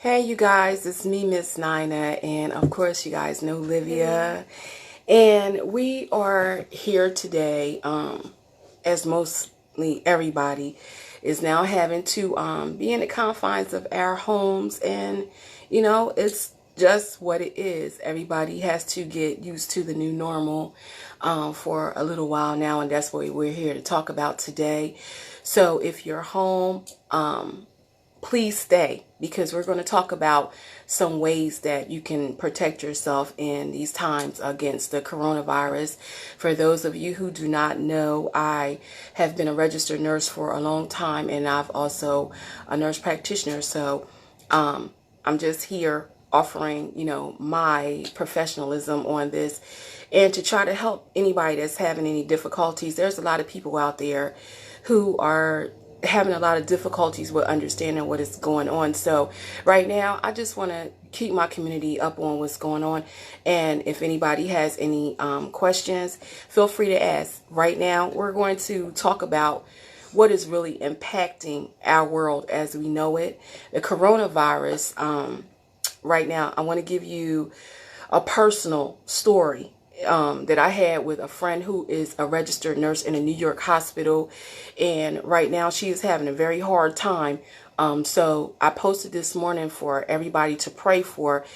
Hey, you guys, it's me, Miss Nina, and of course, you guys know Livia. And we are here today, as mostly everybody is now having to be in the confines of our homes, and it's just what it is. Everybody has to get used to the new normal for a little while now, and that's what we're here to talk about today. So if you're home, please stay, because we're going to talk about some ways that you can protect yourself in these times against the coronavirus. For those of you who do not know, I have been a registered nurse for a long time, and I've also a nurse practitioner. So I'm just here offering, my professionalism on this, and to try to help anybody that's having any difficulties. There's a lot of people out there who are having a lot of difficulties with understanding what is going on. So right now, I just want to keep my community up on what's going on. And if anybody has any questions, feel free to ask. Right now, we're going to talk about what is really impacting our world as we know it. The coronavirus. Right now, I want to give you a personal story that I had with a friend who is a registered nurse in a New York hospital, and right now she is having a very hard time. So I posted this morning for everybody to pray for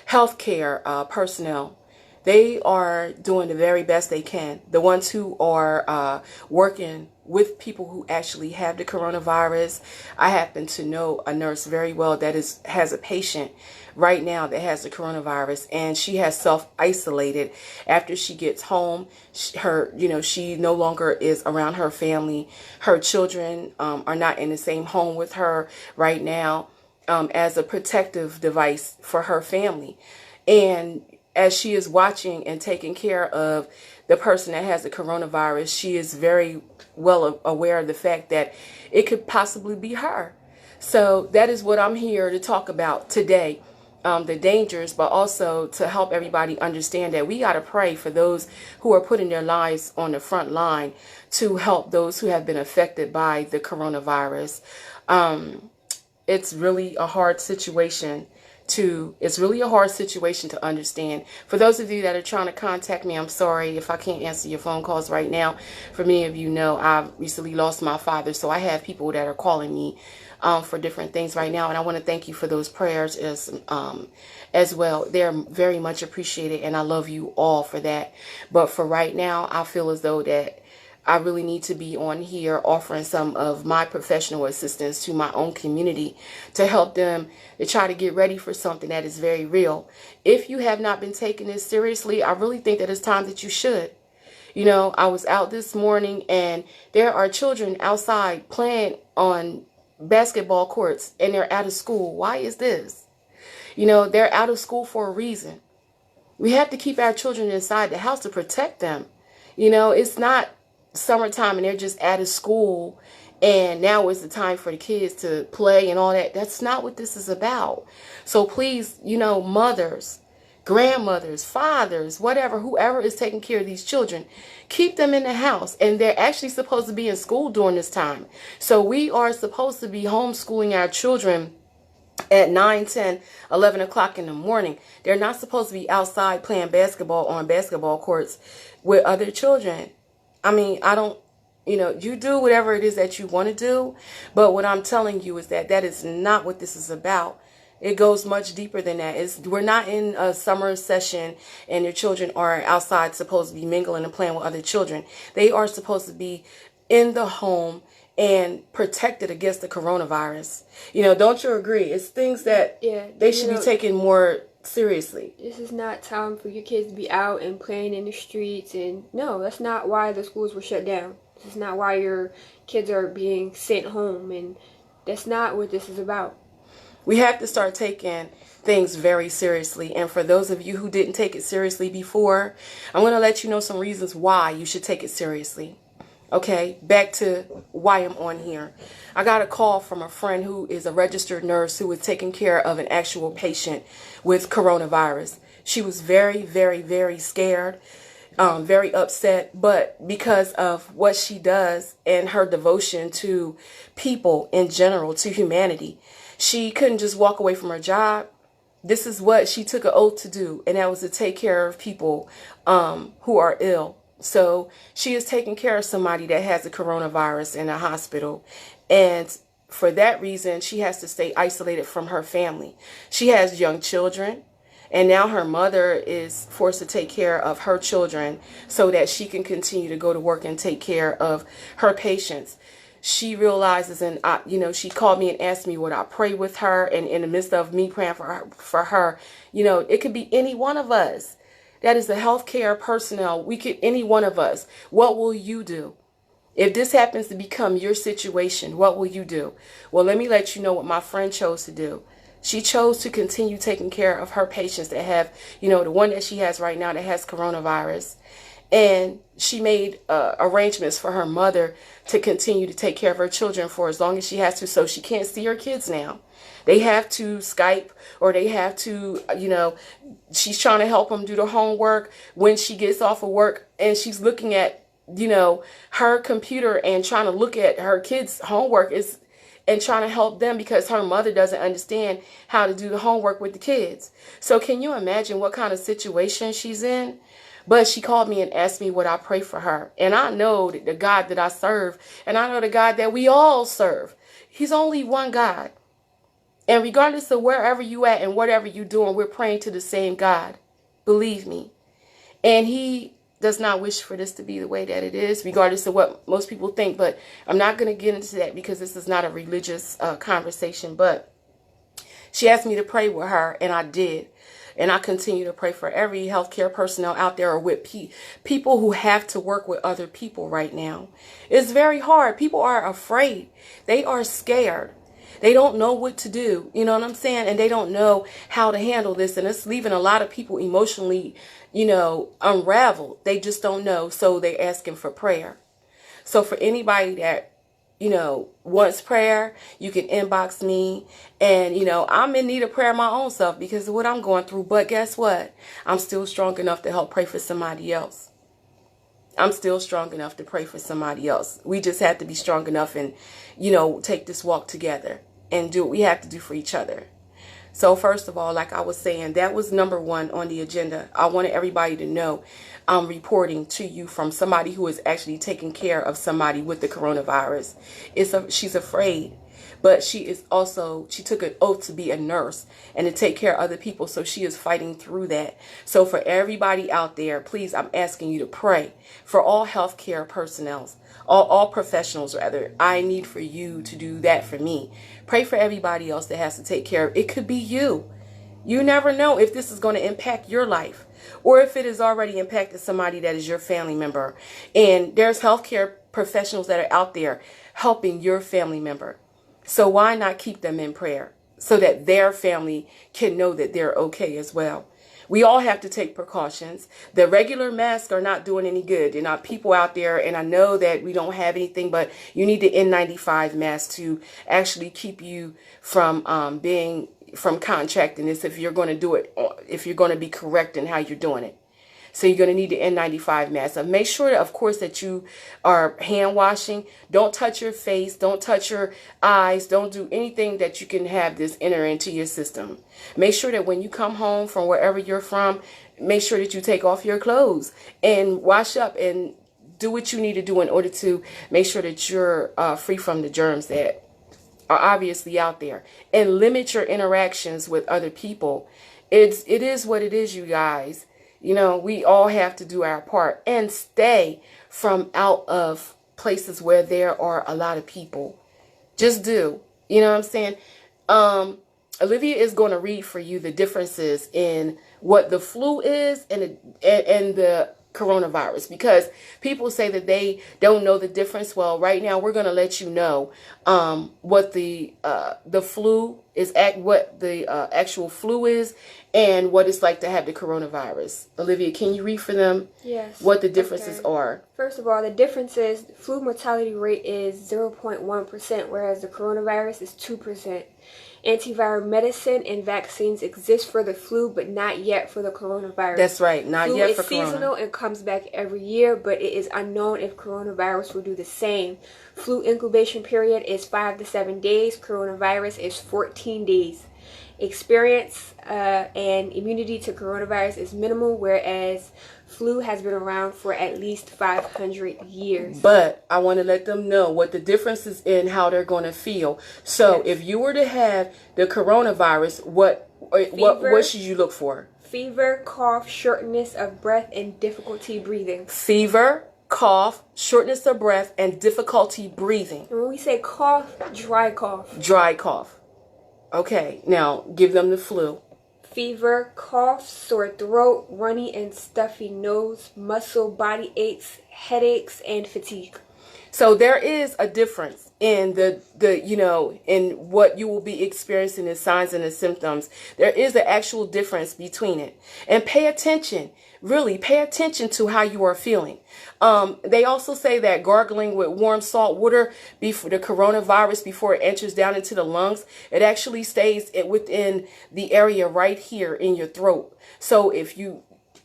healthcare personnel. They are doing the very best they can. The ones who are working with people who actually have the coronavirus. I happen to know a nurse very well that has a patient right now that has the coronavirus, and she has self-isolated after she gets home. She no longer is around her family. Her children are not in the same home with her right now, as a protective device for her family. And as she is watching and taking care of the person that has the coronavirus, she is very well aware of the fact that it could possibly be her. So that is what I'm here to talk about today. The dangers, but also to help everybody understand that we got to pray for those who are putting their lives on the front line to help those who have been affected by the coronavirus. It's really a hard situation to understand. For those of you that are trying to contact me, I'm sorry if I can't answer your phone calls right now. For many of you know, I've recently lost my father, so I have people that are calling me for different things right now, and I want to thank you for those prayers as well. They're very much appreciated, and I love you all for that. But for right now, I feel as though that I really need to be on here offering some of my professional assistance to my own community to help them to try to get ready for something that is very real. If you have not been taking this seriously, I really think that it's time that you should. I was out this morning, and there are children outside playing on basketball courts, and they're out of school. Why is this? They're out of school for a reason. We have to keep our children inside the house to protect them. It's not summertime and they're just out of school and now is the time for the kids to play and all that. That's not what this is about. So please, mothers, grandmothers, fathers, whatever, whoever is taking care of these children, keep them in the house. And they're actually supposed to be in school during this time. So we are supposed to be homeschooling our children at 9, 10, 11 o'clock in the morning. They're not supposed to be outside playing basketball on basketball courts with other children. I mean, you do whatever it is that you want to do, but what I'm telling you is that is not what this is about. It goes much deeper than that. We're not in a summer session and your children are outside supposed to be mingling and playing with other children. They are supposed to be in the home and protected against the coronavirus. Don't you agree? It's things that they should be taking more seriously. This is not time for your kids to be out and playing in the streets, and no, that's not why the schools were shut down. This is not why your kids are being sent home, and that's not what this is about. We have to start taking things very seriously, and for those of you who didn't take it seriously before, I'm going to let you know some reasons why you should take it seriously. Okay, back to why I'm on here. I got a call from a friend who is a registered nurse who was taking care of an actual patient with coronavirus. She was very, very, very scared. very upset, but because of what she does and her devotion to people in general, to humanity, she couldn't just walk away from her job. This is what she took an oath to do, and that was to take care of people who are ill. So she is taking care of somebody that has the coronavirus in a hospital, and for that reason, she has to stay isolated from her family. She has young children, and now her mother is forced to take care of her children so that she can continue to go to work and take care of her patients. She realizes, and she called me and asked me would I pray with her, and in the midst of me praying for her, it could be any one of us. That is the healthcare personnel. Any one of us. What will you do? If this happens to become your situation, what will you do? Well, let me let you know what my friend chose to do. She chose to continue taking care of her patients that have, the one that she has right now that has coronavirus. And she made arrangements for her mother to continue to take care of her children for as long as she has to. So she can't see her kids now. They have to Skype, or they have to, she's trying to help them do the homework when she gets off of work, and she's looking at, her computer and trying to look at her kids' homework and trying to help them because her mother doesn't understand how to do the homework with the kids. So can you imagine what kind of situation she's in? But she called me and asked me would I pray for her. And I know that the God that I serve, and I know the God that we all serve, he's only one God. And regardless of wherever you at and whatever you're doing, we're praying to the same God. Believe me. And he does not wish for this to be the way that it is, regardless of what most people think. But I'm not going to get into that because this is not a religious conversation. But she asked me to pray with her, and I did. And I continue to pray for every healthcare personnel out there, or with people who have to work with other people right now. It's very hard. People are afraid. They are scared. They don't know what to do. You know what I'm saying? And they don't know how to handle this. And it's leaving a lot of people emotionally, unraveled. They just don't know. So they're asking for prayer. So for anybody that, wants prayer, you can inbox me. And, I'm in need of prayer my own self because of what I'm going through. But guess what? I'm still strong enough to help pray for somebody else. I'm still strong enough to pray for somebody else. We just have to be strong enough and, take this walk together and do what we have to do for each other. So first of all, like I was saying, that was number one on the agenda. I wanted everybody to know I'm reporting to you from somebody who is actually taking care of somebody with the coronavirus. She's afraid, but she took an oath to be a nurse and to take care of other people. So she is fighting through that. So for everybody out there, please, I'm asking you to pray for all healthcare personnel. All professionals, rather. I need for you to do that for me. Pray for everybody else that has to take care of. It could be you. You never know if this is going to impact your life, or if it has already impacted somebody that is your family member. And there's healthcare professionals that are out there helping your family member. So why not keep them in prayer so that their family can know that they're okay as well? We all have to take precautions. The regular masks are not doing any good. There are not people out there, and I know that we don't have anything, but you need the N95 mask to actually keep you from contracting this if you're going to do it, if you're going to be correct in how you're doing it. So you're going to need the N95 mask. So make sure, of course, that you are hand washing. Don't touch your face. Don't touch your eyes. Don't do anything that you can have this enter into your system. Make sure that when you come home from wherever you're from, make sure that you take off your clothes and wash up and do what you need to do in order to make sure that you're free from the germs that are obviously out there. And limit your interactions with other people. It is what it is, you guys. We all have to do our part and stay from out of places where there are a lot of people. Just do. You know what I'm saying? Olivia is going to read for you the differences in what the flu is and the coronavirus, because people say that they don't know the difference. Well, right now we're going to let you know what the flu what the actual flu is and what it's like to have the coronavirus. Olivia, can you read for them? Yes. What the differences are? First of all, the difference is flu mortality rate is 0.1%, whereas the coronavirus is 2%. Antiviral medicine and vaccines exist for the flu, but not yet for the coronavirus. That's right, not flu yet for is seasonal and comes back every year, but it is unknown if coronavirus will do the same. Flu incubation period is 5 to 7 days. Coronavirus is 14 days. Experience and immunity to coronavirus is minimal, whereas flu has been around for at least 500 years. But I want to let them know what the difference is in how they're going to feel. So if you were to have the coronavirus, what should you look for? Fever, cough, shortness of breath, and difficulty breathing. Fever, cough, shortness of breath, and difficulty breathing. And when we say cough, dry cough. Dry cough. Okay, now give them the flu. Fever, cough, sore throat, runny and stuffy nose, muscle, body aches, headaches, and fatigue. So there is a difference in in what you will be experiencing, the signs and the symptoms. There is an actual difference between it. And pay attention, really pay attention to how you are feeling. They also say that gargling with warm salt water before the coronavirus, before it enters down into the lungs, it actually stays within the area right here in your throat. So if you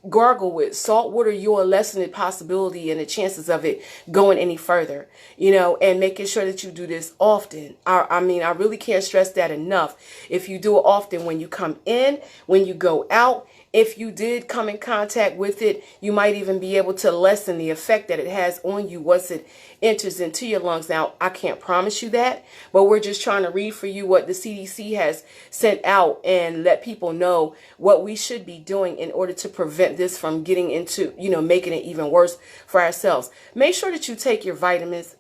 gargle with salt water, you will lessen the possibility and the chances of it going any further, and making sure that you do this often. I really can't stress that enough. If you do it often, when you come in, when you go out, if you did come in contact with it, you might even be able to lessen the effect that it has on you once it enters into your lungs. Now, I can't promise you that, but we're just trying to read for you what the CDC has sent out and let people know what we should be doing in order to prevent this from getting into, making it even worse for ourselves. Make sure that you take your vitamins.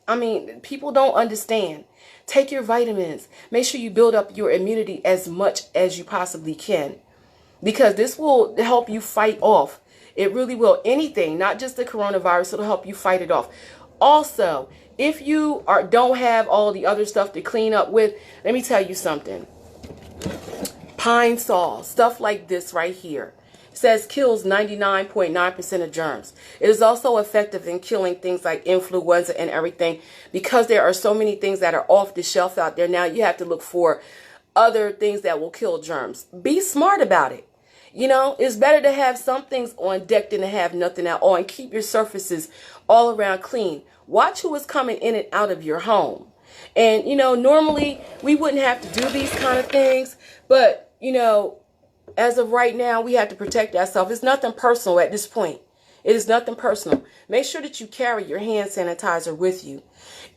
People don't understand. Take your vitamins. Make sure you build up your immunity as much as you possibly can, because this will help you fight off. It really will. Anything, not just the coronavirus, it'll help you fight it off. Also, if you don't have all the other stuff to clean up with, let me tell you something. Pine Sol, stuff like this right here, says kills 99.9% of germs. It is also effective in killing things like influenza and everything, because there are so many things that are off the shelf out there now. You have to look for other things that will kill germs. Be smart about it. It's better to have some things on deck than to have nothing at all, and keep your surfaces all around clean. Watch who is coming in and out of your home. And, normally we wouldn't have to do these kind of things, but, as of right now, we have to protect ourselves. It's nothing personal at this point. It is nothing personal. Make sure that you carry your hand sanitizer with you.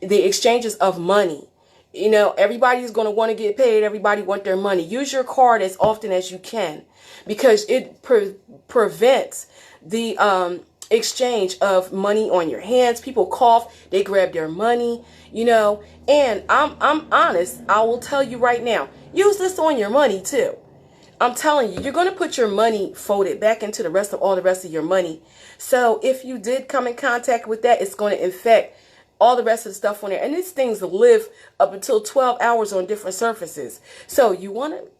The exchanges of money. Everybody's going to want to get paid. Everybody want their money. Use your card as often as you can, because it prevents the exchange of money on your hands. People cough, they grab their money, and I'm honest. I will tell you right now, use this on your money too. I'm telling you, you're going to put your money folded back into all the rest of your money. So if you did come in contact with that, it's going to infect all the rest of the stuff on there. And these things live up until 12 hours on different surfaces. So you want to,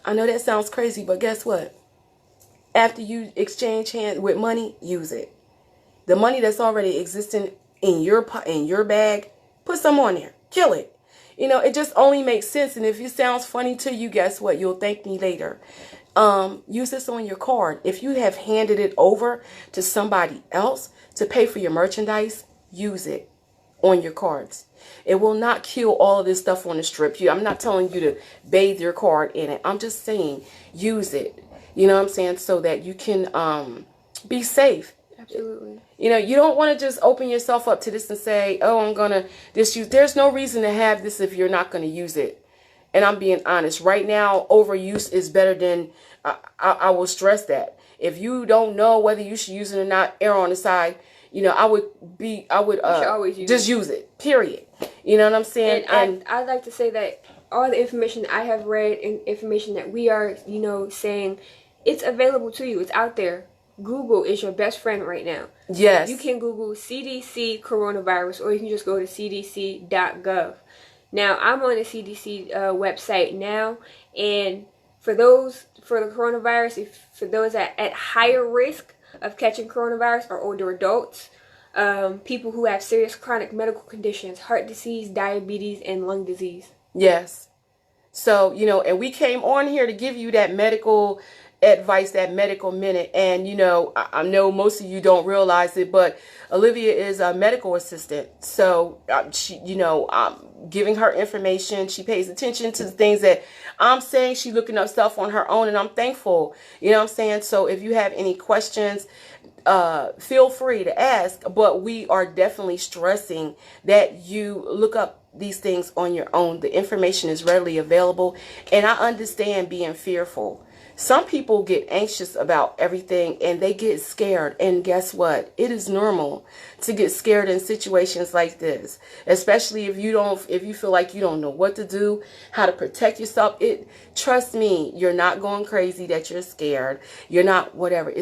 I know that sounds crazy, but guess what? After you exchange hands with money, use it. The money that's already existing in your bag, put some on there. Kill it. It just only makes sense. And if it sounds funny to you, guess what? You'll thank me later. Use this on your card. If you have handed it over to somebody else to pay for your merchandise, use it on your cards. It will not kill all of this stuff on the strip. I'm not telling you to bathe your card in it. I'm just saying use it. You know what I'm saying? So that you can be safe. Absolutely. You don't want to just open yourself up to this and say, oh, I'm going to just use. There's no reason to have this if you're not going to use it. And I'm being honest. Right now, overuse is better than, I will stress that. If you don't know whether you should use it or not, err on the side. I would just use it, period. You know what I'm saying? And I'd like to say that all the information I have read and information that we are, saying, it's available to you. It's out there. Google is your best friend right now. Yes. You can Google CDC coronavirus, or you can just go to cdc.gov. Now, I'm on the CDC website now, and for the coronavirus, for those at higher risk of catching coronavirus are older adults, people who have serious chronic medical conditions, heart disease, diabetes, and lung disease. Yes. So, and we came on here to give you that medical advice, that medical minute. And, I know most of you don't realize it, but Olivia is a medical assistant. So, she, I'm giving her information. She pays attention to the things that I'm saying. She's looking up stuff on her own, and I'm thankful. You know what I'm saying? So if you have any questions, feel free to ask. But we are definitely stressing that you look up these things on your own. The information is readily available, and I understand being fearful. Some people get anxious about everything and they get scared, and guess what? It is normal to get scared in situations like this, especially if you feel like you don't know what to do, how to protect yourself. Trust me, you're not going crazy that you're scared. You're not whatever.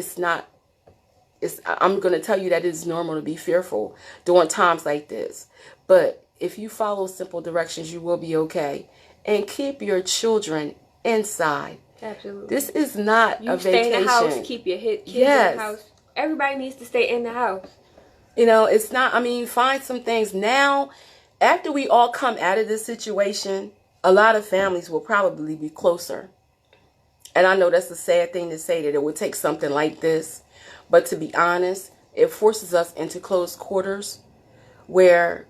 I'm going to tell you that it's normal to be fearful during times like this. But if you follow simple directions, you will be okay. And keep your children inside. Absolutely. This is not a vacation. Stay in the house. Keep your kids in the house. Everybody needs to stay in the house. It's not, find some things now. After we all come out of this situation, a lot of families will probably be closer. And I know that's a sad thing to say, that it would take something like this. But to be honest, it forces us into close quarters where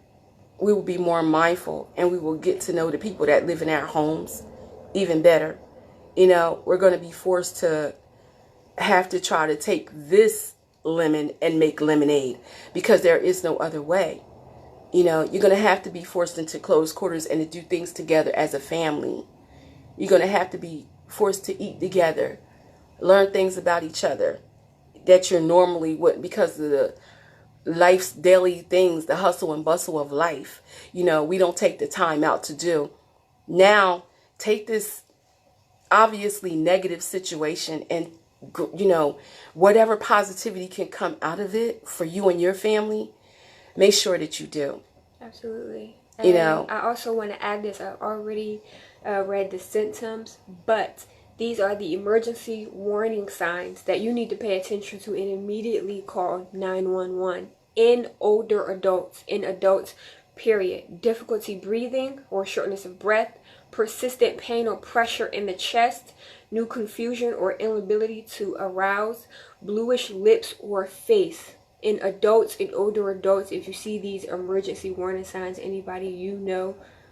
we will be more mindful, and we will get to know the people that live in our homes even better. We're going to be forced to have to try to take this lemon and make lemonade, because there is no other way. You're going to have to be forced into close quarters and to do things together as a family. You're going to have to be forced to eat together, learn things about each other that you normally wouldn't, because of the life's daily things, the hustle and bustle of life. We don't take the time out to do. Now, take this obviously negative situation and, whatever positivity can come out of it for you and your family, make sure that you do. Absolutely. And I also want to add this. I've already read the symptoms, but these are the emergency warning signs that you need to pay attention to and immediately call 911 in older adults, period. Difficulty breathing or shortness of breath, persistent pain or pressure in the chest, new confusion or inability to arouse, bluish lips or face. In older adults, if you see these emergency warning signs, anybody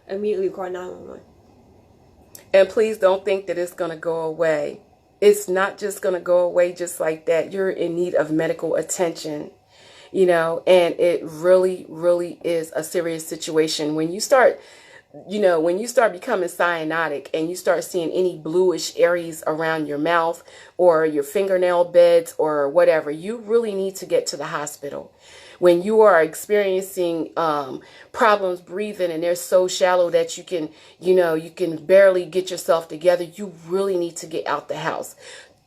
immediately call 911. And please don't think that it's going to go away. It's not just going to go away just like that. You're in need of medical attention, and it really, really is a serious situation. When you start becoming cyanotic and you start seeing any bluish areas around your mouth or your fingernail beds or whatever, you really need to get to the hospital. When you are experiencing problems breathing and they're so shallow that you can barely get yourself together, you really need to get out the house.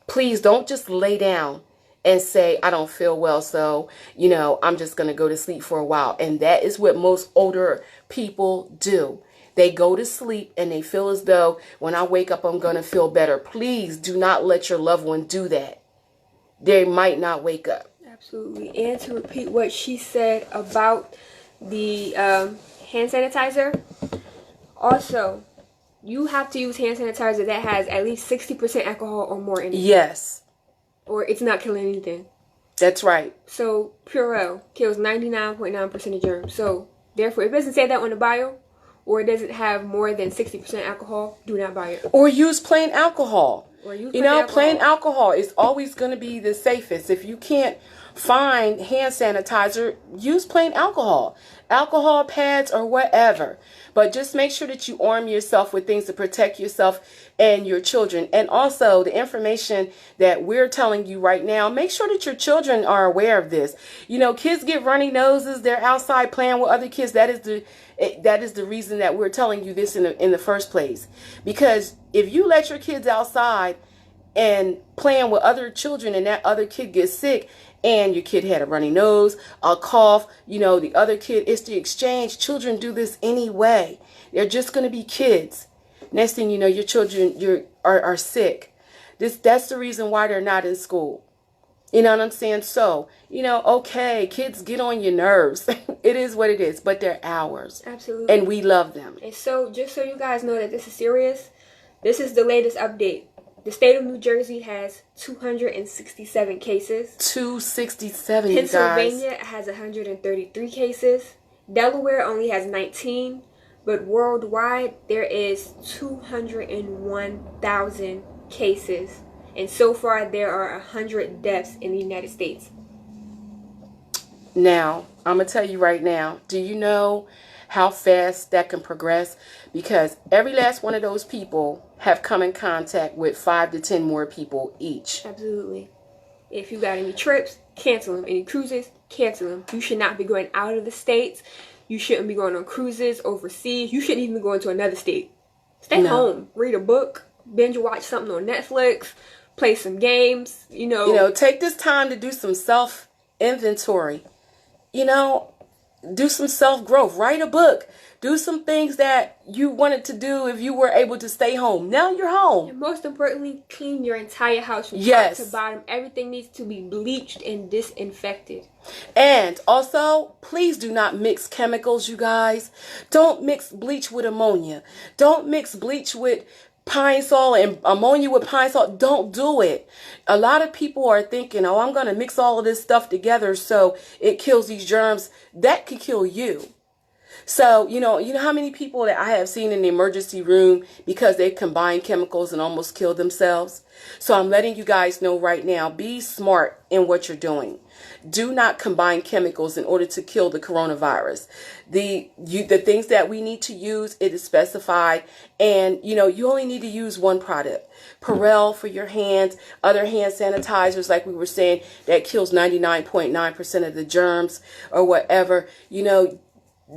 Please don't just lay down and say, I don't feel well, so, I'm just going to go to sleep for a while. And that is what most older people do. They go to sleep and they feel as though when I wake up, I'm going to feel better. Please do not let your loved one do that. They might not wake up. Absolutely. And to repeat what she said about the hand sanitizer, also, you have to use hand sanitizer that has at least 60% alcohol or more in it. Yes. Or it's not killing anything. That's right. So, Purell kills 99.9% of germs. So, therefore, if it doesn't say that on the bio, or it doesn't have more than 60% alcohol, do not buy it. Or use plain alcohol. Plain alcohol is always going to be the safest. If you can't find hand sanitizer, use plain alcohol pads or whatever. But just make sure that you arm yourself with things to protect yourself and your children. And also the information that we're telling you right now, make sure that your children are aware of this. Kids get runny noses. They're outside playing with other kids. That is the reason that we're telling you this in the first place. Because if you let your kids outside and playing with other children, and that other kid gets sick, and your kid had a runny nose, a cough, the other kid, it's the exchange. Children do this anyway. They're just going to be kids. Next thing you know, your children are sick. That's the reason why they're not in school. You know what I'm saying? So, okay, kids get on your nerves. It is what it is, but they're ours. Absolutely. And we love them. And so, just so you guys know that this is serious, this is the latest update. The state of New Jersey has 267 cases. 267, you guys. Pennsylvania has 133 cases. Delaware only has 19. But worldwide, there is 201,000 cases. And so far, there are 100 deaths in the United States. Now, I'm going to tell you right now, do you know how fast that can progress? Because every last one of those people have come in contact with 5 to 10 more people each. Absolutely. If you got any trips, cancel them. Any cruises, cancel them. You should not be going out of the states. You shouldn't be going on cruises overseas. You shouldn't even be going to another state. Stay home. Read a book. Binge watch something on Netflix. Play some games. Take this time to do some self-inventory. Do some self-growth. Write a book. Do some things that you wanted to do if you were able to stay home. Now you're home. And most importantly, clean your entire house from top to bottom. Everything needs to be bleached and disinfected. And also, please do not mix chemicals, you guys. Don't mix bleach with ammonia. Don't mix bleach with pine salt and ammonia with pine salt. Don't do it. A lot of people are thinking, I'm going to mix all of this stuff together so it kills these germs. That could kill you. So, you know how many people that I have seen in the emergency room because they combined chemicals and almost killed themselves? So I'm letting you guys know right now, be smart in what you're doing. Do not combine chemicals in order to kill the coronavirus. The things that we need to use, it is specified. And, you only need to use one product. Perel for your hands, other hand sanitizers, like we were saying, that kills 99.9% of the germs or whatever.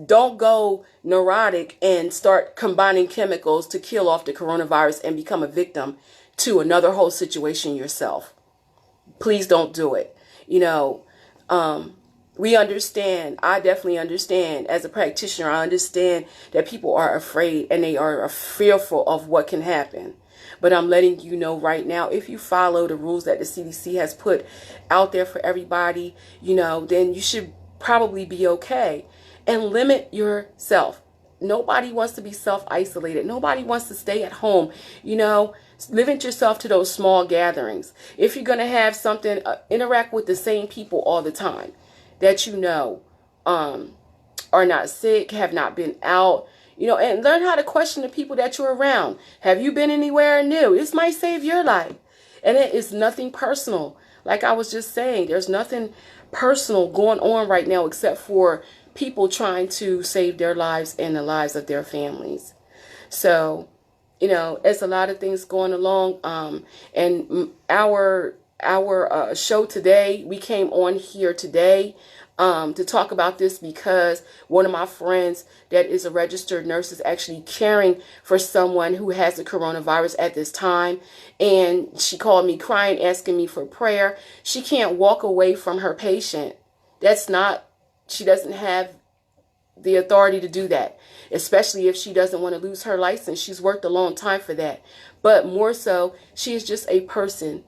Don't go neurotic and start combining chemicals to kill off the coronavirus and become a victim to another whole situation yourself. Please don't do it. We understand. I definitely understand. As a practitioner, I understand that people are afraid and they are fearful of what can happen. But I'm letting you know right now, if you follow the rules that the CDC has put out there for everybody, then you should probably be okay. And limit yourself. Nobody wants to be self-isolated. Nobody wants to stay at home. Limit yourself to those small gatherings. If you're going to have something, interact with the same people all the time that are not sick, have not been out, and learn how to question the people that you're around. Have you been anywhere new? This might save your life. And it is nothing personal. Like I was just saying, there's nothing personal going on right now except for people trying to save their lives and the lives of their families. So, it's a lot of things going along. And our show today, we came on here today to talk about this because one of my friends that is a registered nurse is actually caring for someone who has the coronavirus at this time. And she called me crying, asking me for prayer. She can't walk away from her patient. She doesn't have the authority to do that, especially if she doesn't want to lose her license. She's worked a long time for that. But more so, she is just a person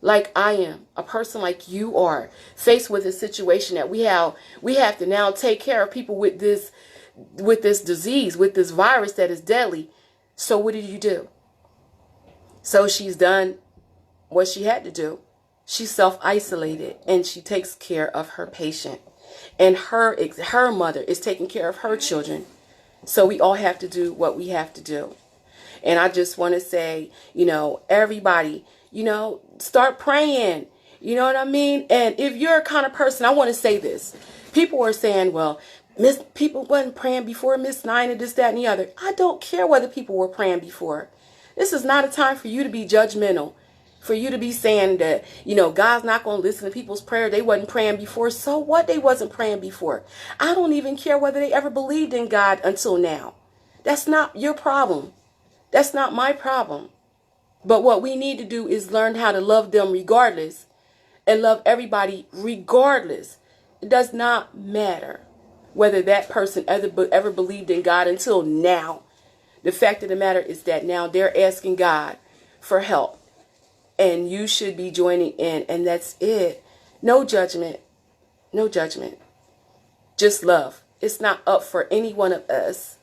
like I am, a person like you are, faced with a situation that we have to now take care of people with this disease, with this virus that is deadly. So what did you do? So she's done what she had to do. She's self-isolated and she takes care of her patient. And her mother is taking care of her children. So we all have to do what we have to do. And I just want to say, everybody, start praying. You know what I mean? And if you're a kind of person, I want to say this. People are saying, well, people wasn't praying before Miss Nina, this, that, and the other. I don't care whether people were praying before. This is not a time for you to be judgmental. For you to be saying that, God's not going to listen to people's prayer. They wasn't praying before. So what? They wasn't praying before. I don't even care whether they ever believed in God until now. That's not your problem. That's not my problem. But what we need to do is learn how to love them regardless, and love everybody regardless. It does not matter whether that person ever believed in God until now. The fact of the matter is that now they're asking God for help, and you should be joining in, and that's it. No judgment. No judgment. Just love. It's not up for any one of us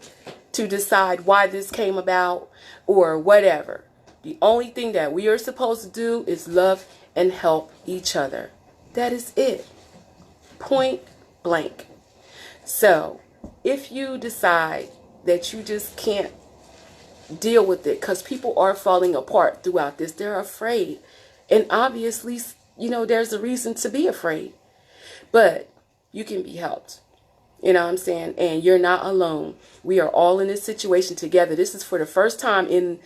to decide why this came about or whatever. The only thing that we are supposed to do is love and help each other. That is it. Point blank. So, if you decide that you just can't deal with it, because people are falling apart throughout this, they're afraid. And obviously, there's a reason to be afraid. But you can be helped. You know what I'm saying? And you're not alone. We are all in this situation together. This is for the first time in,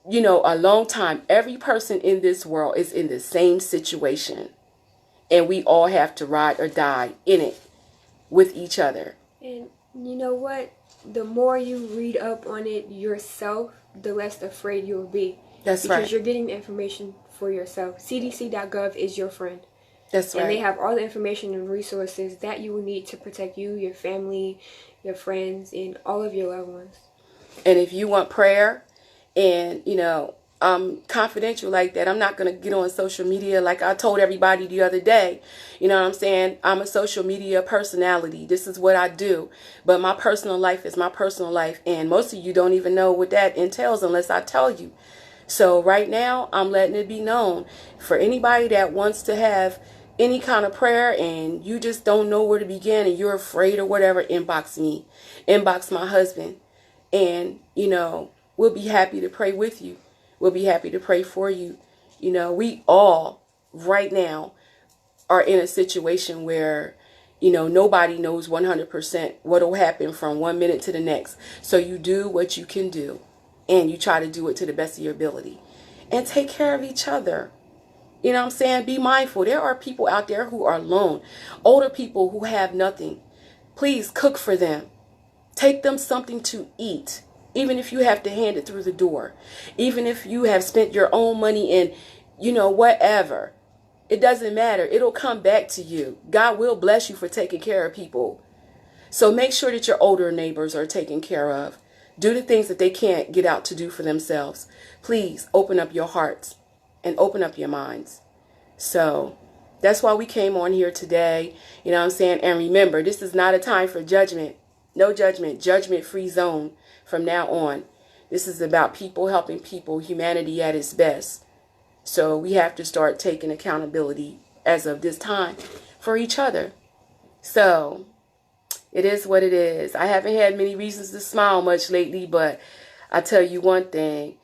a long time. Every person in this world is in the same situation. And we all have to ride or die in it with each other. And you know what? The more you read up on it yourself, the less afraid you'll be. That's right. Because you're getting the information for yourself. CDC.gov is your friend. That's right. And they have all the information and resources that you will need to protect you, your family, your friends, and all of your loved ones. And if you want prayer, and, I'm confidential like that, I'm not going to get on social media like I told everybody the other day. You know what I'm saying? I'm a social media personality. This is what I do. But my personal life is my personal life. And most of you don't even know what that entails unless I tell you. So right now, I'm letting it be known for anybody that wants to have any kind of prayer and you just don't know where to begin and you're afraid or whatever, inbox me, inbox my husband, and, we'll be happy to pray with you. We'll be happy to pray for you. We all right now are in a situation where, nobody knows 100% what will happen from 1 minute to the next. So you do what you can do and you try to do it to the best of your ability and take care of each other. You know what I'm saying? Be mindful. There are people out there who are alone, older people who have nothing. Please cook for them. Take them something to eat, even if you have to hand it through the door, even if you have spent your own money in, whatever. It doesn't matter. It'll come back to you. God will bless you for taking care of people. So make sure that your older neighbors are taken care of. Do the things that they can't get out to do for themselves. Please open up your hearts and open up your minds. So that's why we came on here today. You know what I'm saying? And remember, this is not a time for judgment. No judgment. Judgment-free zone from now on. This is about people helping people, humanity at its best. So we have to start taking accountability as of this time for each other. So it is what it is. I haven't had many reasons to smile much lately, but I tell you one thing.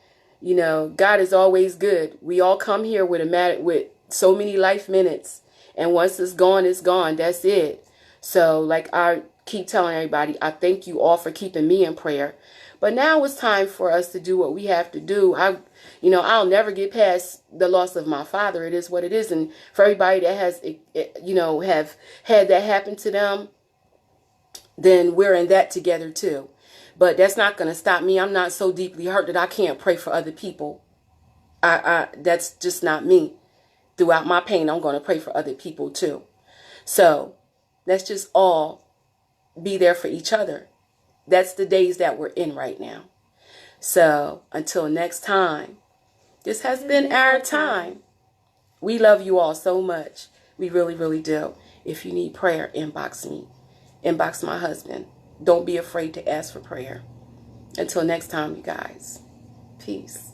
God is always good. We all come here with so many life minutes. And once it's gone, it's gone. That's it. So like I keep telling everybody, I thank you all for keeping me in prayer. But now it's time for us to do what we have to do. I'll never get past the loss of my father. It is what it is. And for everybody that has, have had that happen to them, then we're in that together too. But that's not going to stop me. I'm not so deeply hurt that I can't pray for other people. That's just not me. Throughout my pain, I'm going to pray for other people too. So let's just all be there for each other. That's the days that we're in right now. So until next time, this has been our time. We love you all so much. We really, really do. If you need prayer, inbox me. Inbox my husband. Don't be afraid to ask for prayer. Until next time, you guys. Peace.